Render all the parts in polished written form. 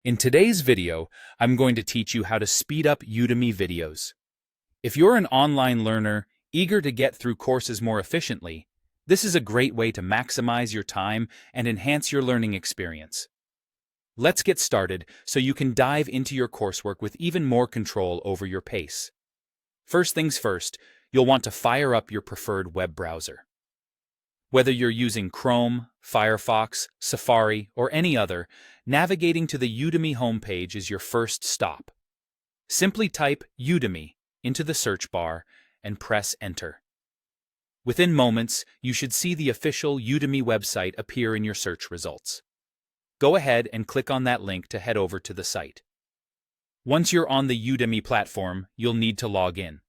In today's video, I'm going to teach you how to speed up Udemy videos. If you're an online learner eager to get through courses more efficiently, this is a great way to maximize your time and enhance your learning experience. Let's get started so you can dive into your coursework with even more control over your pace. First things first, you'll want to fire up your preferred web browser. Whether you're using Chrome, Firefox, Safari, or any other, navigating to the Udemy homepage is your first stop. Simply type Udemy into the search bar and press Enter. Within moments, you should see the official Udemy website appear in your search results. Go ahead and click on that link to head over to the site. Once you're on the Udemy platform, you'll need to log in.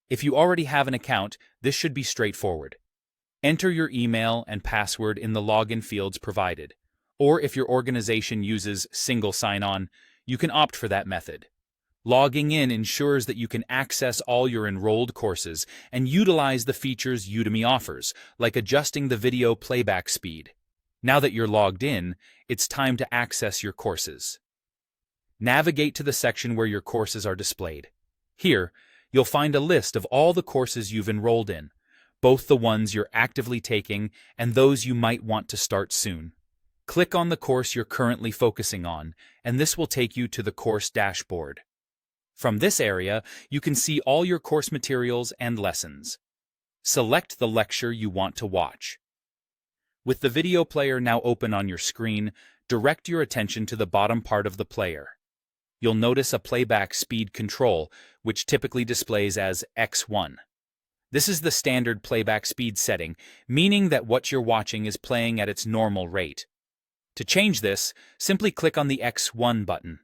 If you already have an account, this should be straightforward. Enter your email and password in the login fields provided, or if your organization uses single sign-on, you can opt for that method. Logging in ensures that you can access all your enrolled courses and utilize the features Udemy offers, like adjusting the video playback speed. Now that you're logged in, it's time to access your courses. Navigate to the section where your courses are displayed. Here, you'll find a list of all the courses you've enrolled in, both the ones you're actively taking and those you might want to start soon. Click on the course you're currently focusing on, and this will take you to the course dashboard. From this area, you can see all your course materials and lessons. Select the lecture you want to watch. With the video player now open on your screen, direct your attention to the bottom part of the player. You'll notice a playback speed control, which typically displays as X1. This is the standard playback speed setting, meaning that what you're watching is playing at its normal rate. To change this, simply click on the X1 button.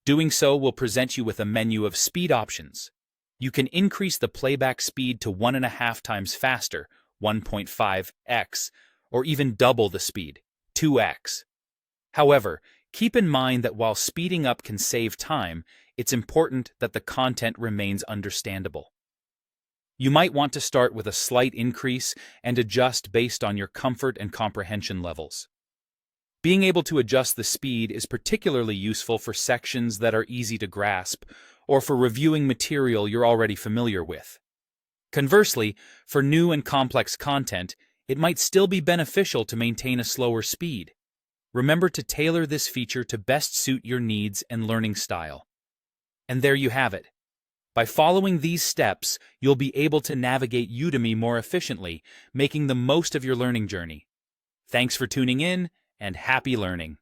Doing so will present you with a menu of speed options. You can increase the playback speed to 1.5 times faster, 1.5x, or even double the speed, 2x. However, keep in mind that while speeding up can save time, it's important that the content remains understandable. You might want to start with a slight increase and adjust based on your comfort and comprehension levels. Being able to adjust the speed is particularly useful for sections that are easy to grasp or for reviewing material you're already familiar with. Conversely, for new and complex content, it might still be beneficial to maintain a slower speed. Remember to tailor this feature to best suit your needs and learning style. And there you have it. By following these steps, you'll be able to navigate Udemy more efficiently, making the most of your learning journey. Thanks for tuning in, and happy learning.